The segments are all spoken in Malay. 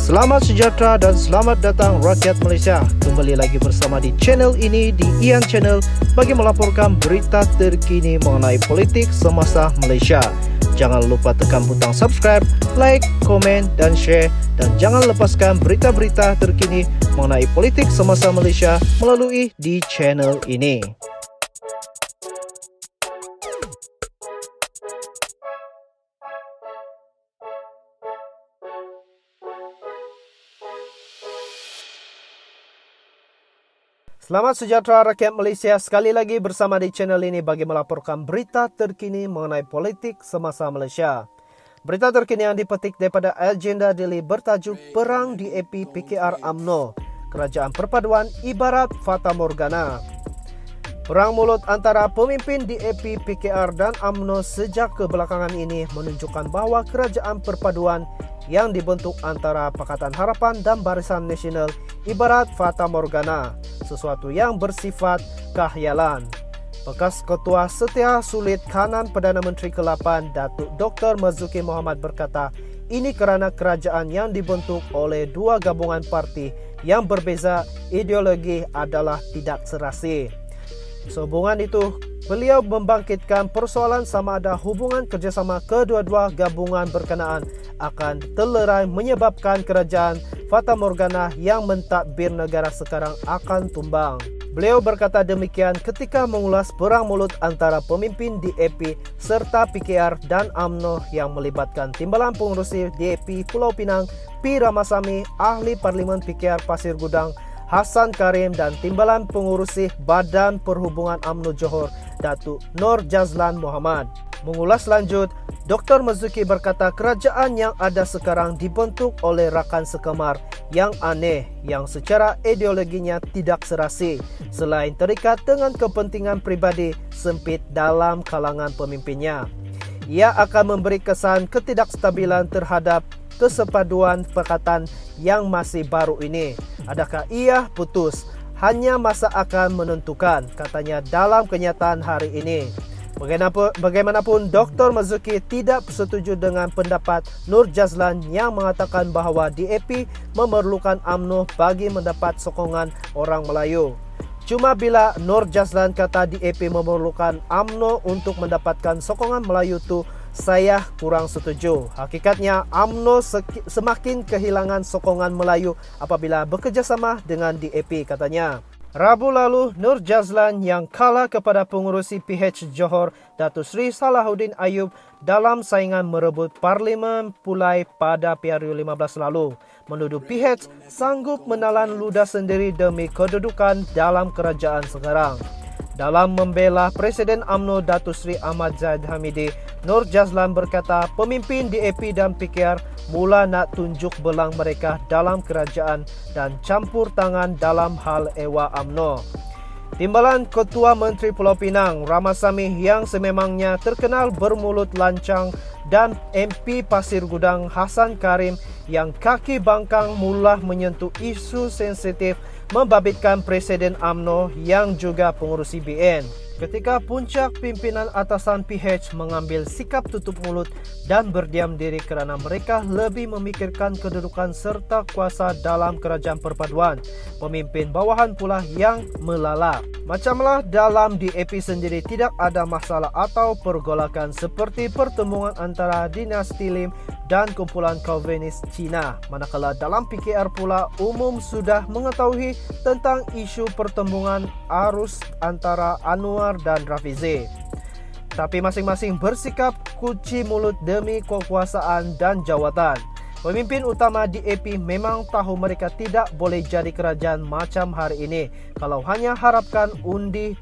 Selamat sejahtera dan selamat datang rakyat Malaysia. Kembali lagi bersama di channel ini, di Ian Channel, bagi melaporkan berita terkini mengenai politik semasa Malaysia. Jangan lupa tekan butang subscribe, like, komen dan share. Dan jangan lepaskan berita-berita terkini mengenai politik semasa Malaysia melalui di channel ini. Selamat sejahtera rakyat Malaysia, sekali lagi bersama di channel ini bagi melaporkan berita terkini mengenai politik semasa Malaysia. Berita terkini yang dipetik daripada Agenda Daily bertajuk Perang DAP PKR UMNO, Kerajaan Perpaduan ibarat Fata Morgana. Perang mulut antara pemimpin DAP PKR dan UMNO sejak kebelakangan ini menunjukkan bahawa Kerajaan Perpaduan yang dibentuk antara Pakatan Harapan dan Barisan Nasional ibarat Fata Morgana, sesuatu yang bersifat khyalan. Bekas Ketua Setia Sulit Kanan Perdana Menteri ke-8 Datuk Dr. Marzuki Mohamad berkata, ini kerana kerajaan yang dibentuk oleh dua gabungan parti yang berbeza ideologi adalah tidak serasi. Sehubungan itu, beliau membangkitkan persoalan sama ada hubungan kerjasama kedua-dua gabungan berkenaan akan terlerai menyebabkan kerajaan Fata Morgana yang mentadbir negara sekarang akan tumbang. Beliau berkata demikian ketika mengulas perang mulut antara pemimpin DAP serta PKR dan UMNO yang melibatkan Timbalan Pengurusi DAP Pulau Pinang P. Ramasamy, Ahli Parlimen PKR Pasir Gudang Hassan Karim dan Timbalan Pengurusi Badan Perhubungan UMNO Johor Datuk Nur Jazlan Muhammad. Mengulas lanjut, Dr. Marzuki berkata kerajaan yang ada sekarang dibentuk oleh rakan sekemar yang aneh yang secara ideologinya tidak serasi selain terikat dengan kepentingan pribadi sempit dalam kalangan pemimpinnya. Ia akan memberi kesan ketidakstabilan terhadap kesepaduan pakatan yang masih baru ini. Adakah ia putus? Hanya masa akan menentukan, katanya dalam kenyataan hari ini. Bagaimanapun, Dr. Marzuki tidak setuju dengan pendapat Nur Jazlan yang mengatakan bahawa DAP memerlukan UMNO bagi mendapat sokongan orang Melayu. Cuma bila Nur Jazlan kata DAP memerlukan UMNO untuk mendapatkan sokongan Melayu tu, saya kurang setuju. Hakikatnya UMNO semakin kehilangan sokongan Melayu apabila bekerjasama dengan DAP, katanya. Rabu lalu, Nur Jazlan yang kalah kepada pengurusi PH Johor Datuk Seri Salahuddin Ayub dalam saingan merebut Parlimen Pulai pada PRU 15 lalu, menuduh PH sanggup menelan ludah sendiri demi kedudukan dalam kerajaan sekarang. Dalam membela Presiden UMNO Datuk Seri Ahmad Zahid Hamidi, Nur Jazlan berkata pemimpin DAP dan PKR mula nak tunjuk belang mereka dalam kerajaan dan campur tangan dalam hal ewa UMNO. Timbalan Ketua Menteri Pulau Pinang Ramasamy yang sememangnya terkenal bermulut lancang dan MP Pasir Gudang Hassan Karim yang kaki bangkang mula menyentuh isu sensitif membabitkan Presiden UMNO yang juga pengurusi BN. Ketika puncak pimpinan atasan PH mengambil sikap tutup mulut dan berdiam diri kerana mereka lebih memikirkan kedudukan serta kuasa dalam kerajaan perpaduan, pemimpin bawahan pula yang melalak. Macamlah dalam DAP sendiri tidak ada masalah atau pergolakan seperti pertemuan antara dinasti Lim dan kumpulan Calvinis Cina, manakala dalam PKR pula umum sudah mengetahui tentang isu pertembungan arus antara Anwar dan Rafizi. Tapi masing-masing bersikap kunci mulut demi kekuasaan dan jawatan. Pemimpin utama DAP memang tahu mereka tidak boleh jadi kerajaan macam hari ini kalau hanya harapkan undi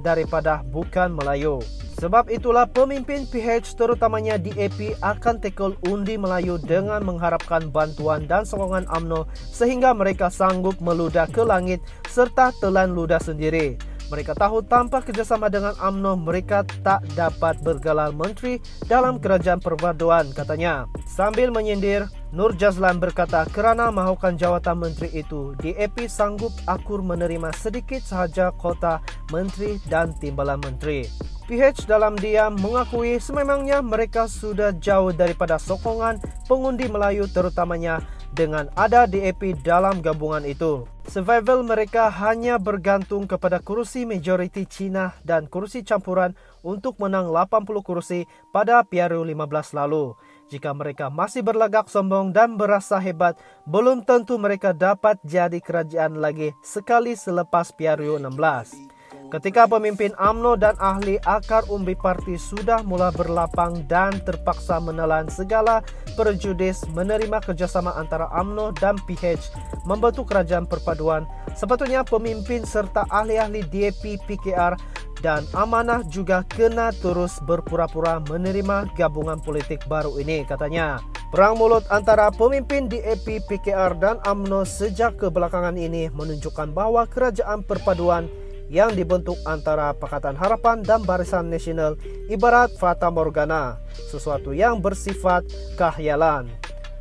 daripada bukan Melayu. Sebab itulah pemimpin PH terutamanya DAP akan tackle undi Melayu dengan mengharapkan bantuan dan sokongan UMNO sehingga mereka sanggup meludah ke langit serta telan ludah sendiri. Mereka tahu tanpa kerjasama dengan UMNO mereka tak dapat bergelar menteri dalam kerajaan perpaduan, katanya. Sambil menyindir, Nur Jazlan berkata kerana mahukan jawatan menteri itu, DAP sanggup akur menerima sedikit sahaja kota menteri dan timbalan menteri. PH dalam diam mengakui sememangnya mereka sudah jauh daripada sokongan pengundi Melayu terutamanya dengan ada DAP dalam gabungan itu. Survival mereka hanya bergantung kepada kursi majoriti Cina dan kursi campuran untuk menang 80 kursi pada PRU 15 lalu. Jika mereka masih berlagak sombong dan berasa hebat, belum tentu mereka dapat jadi kerajaan lagi sekali selepas PRU 16. Ketika pemimpin UMNO dan ahli akar umbi parti sudah mula berlapang dan terpaksa menelan segala prejudis menerima kerjasama antara UMNO dan PH membentuk kerajaan perpaduan, sepatutnya pemimpin serta ahli-ahli DAP, PKR dan amanah juga kena terus berpura-pura menerima gabungan politik baru ini, katanya. Perang mulut antara pemimpin DAP, PKR dan UMNO sejak kebelakangan ini menunjukkan bahawa kerajaan perpaduan yang dibentuk antara Pakatan Harapan dan Barisan Nasional ibarat fata morgana, sesuatu yang bersifat khyalan.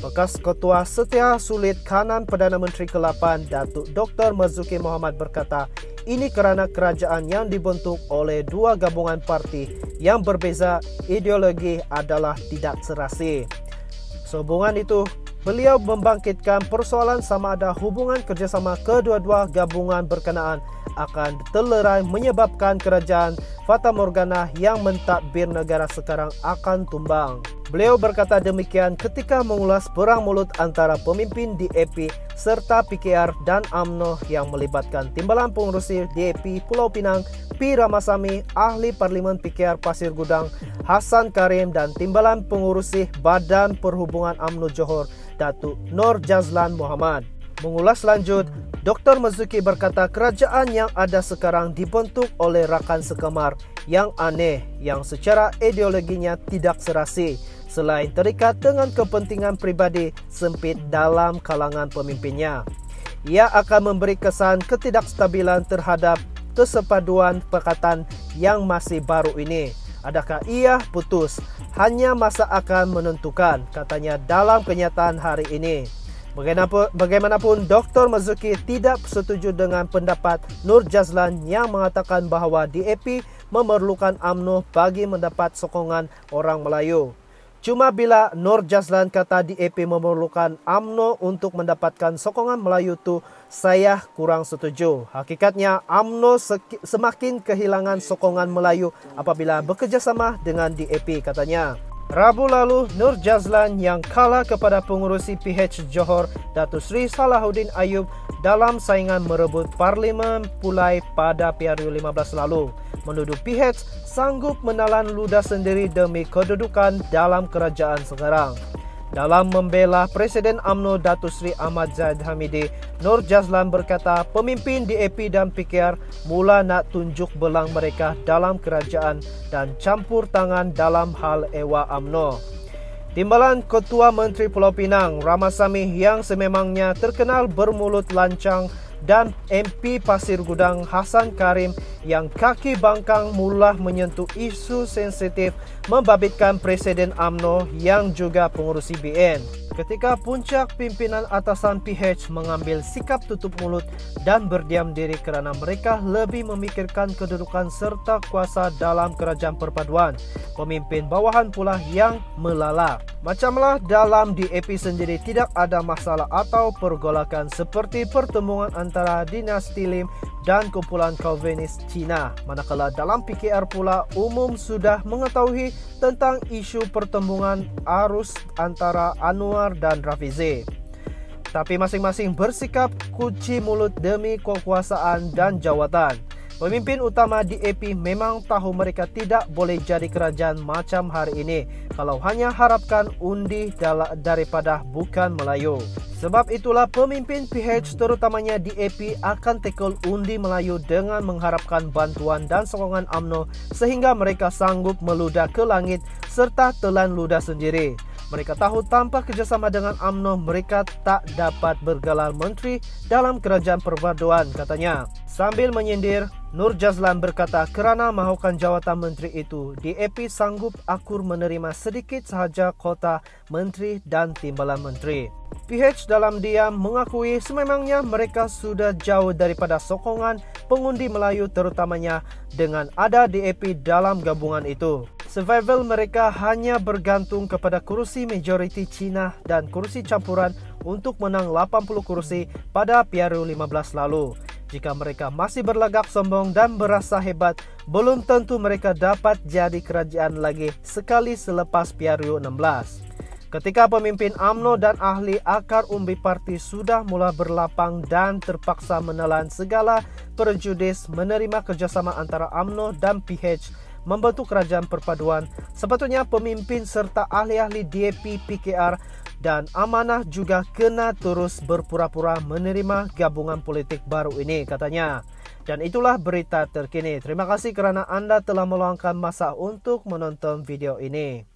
Bekas Ketua Setia Sulit Kanan Perdana Menteri ke-8 Datuk Dr. Marzuki Mohamad berkata, ini kerana kerajaan yang dibentuk oleh dua gabungan parti yang berbeza ideologi adalah tidak serasi. Sehubungan itu, beliau membangkitkan persoalan sama ada hubungan kerjasama kedua-dua gabungan berkenaan akan terlerai menyebabkan kerajaan fata morgana yang mentadbir negara sekarang akan tumbang. Beliau berkata demikian ketika mengulas perang mulut antara pemimpin DAP serta PKR dan UMNO yang melibatkan Timbalan Pengurusi DAP Pulau Pinang P. Ramasamy, Ahli Parlimen PKR Pasir Gudang Hassan Karim dan Timbalan Pengurusi Badan Perhubungan UMNO Johor Datuk Nur Jazlan Muhammad. Mengulas lanjut, Dr. Marzuki berkata kerajaan yang ada sekarang dibentuk oleh rakan sekemar yang aneh yang secara ideologinya tidak serasi selain terikat dengan kepentingan pribadi sempit dalam kalangan pemimpinnya. Ia akan memberi kesan ketidakstabilan terhadap kesepaduan pakatan yang masih baru ini. Adakah ia putus? Hanya masa akan menentukan, katanya dalam kenyataan hari ini. Bagaimanapun, Dr. Marzuki tidak setuju dengan pendapat Nur Jazlan yang mengatakan bahawa DAP memerlukan UMNO bagi mendapat sokongan orang Melayu. Cuma bila Nur Jazlan kata DAP memerlukan UMNO untuk mendapatkan sokongan Melayu tu, saya kurang setuju. Hakikatnya, UMNO semakin kehilangan sokongan Melayu apabila bekerjasama dengan DAP, katanya. Rabu lalu, Nur Jazlan yang kalah kepada pengurusi PH Johor Datuk Seri Salahuddin Ayub dalam saingan merebut Parlimen Pulai pada PRU 15 lalu, menuduh PH sanggup menelan ludah sendiri demi kedudukan dalam kerajaan sekarang. Dalam membela Presiden UMNO Datuk Seri Ahmad Zahid Hamidi, Nur Jazlan berkata pemimpin DAP dan PKR mula nak tunjuk belang mereka dalam kerajaan dan campur tangan dalam hal ewa UMNO. Timbalan Ketua Menteri Pulau Pinang, Ramasamy yang sememangnya terkenal bermulut lancang dan MP Pasir Gudang Hassan Karim yang kaki bangkang mula menyentuh isu sensitif membabitkan Presiden UMNO yang juga pengurusi BN. Ketika puncak pimpinan atasan PH mengambil sikap tutup mulut dan berdiam diri kerana mereka lebih memikirkan kedudukan serta kuasa dalam kerajaan perpaduan, pemimpin bawahan pula yang melalak. Macamlah dalam DAP sendiri tidak ada masalah atau pergolakan seperti pertemuan antara dinasti Lim dan kumpulan Calvinis Cina. Manakala dalam PKR pula umum sudah mengetahui tentang isu pertemuan arus antara Anwar dan Rafizi. Tapi masing-masing bersikap kunci mulut demi kekuasaan dan jawatan. Pemimpin utama DAP memang tahu mereka tidak boleh jadi kerajaan macam hari ini kalau hanya harapkan undi daripada bukan Melayu. Sebab itulah pemimpin PH terutamanya DAP akan tekel undi Melayu dengan mengharapkan bantuan dan sokongan UMNO sehingga mereka sanggup meludah ke langit serta telan ludah sendiri. Mereka tahu tanpa kerjasama dengan UMNO mereka tak dapat bergelar menteri dalam kerajaan perpaduan, katanya. Sambil menyindir, Nur Jazlan berkata kerana mahukan jawatan menteri itu, DAP sanggup akur menerima sedikit sahaja kota menteri dan timbalan menteri. PH dalam diam mengakui sememangnya mereka sudah jauh daripada sokongan pengundi Melayu terutamanya dengan ada DAP dalam gabungan itu. Survival mereka hanya bergantung kepada kursi majoriti Cina dan kursi campuran untuk menang 80 kursi pada PRU 15 lalu. Jika mereka masih berlagak sombong dan berasa hebat, belum tentu mereka dapat jadi kerajaan lagi sekali selepas PRU 16. Ketika pemimpin UMNO dan ahli akar umbi parti sudah mula berlapang dan terpaksa menelan segala prejudis menerima kerjasama antara UMNO dan PH membentuk kerajaan perpaduan, sepatutnya pemimpin serta ahli-ahli DAP, PKR dan Amanah juga kena terus berpura-pura menerima gabungan politik baru ini, katanya. Dan itulah berita terkini. Terima kasih kerana anda telah meluangkan masa untuk menonton video ini.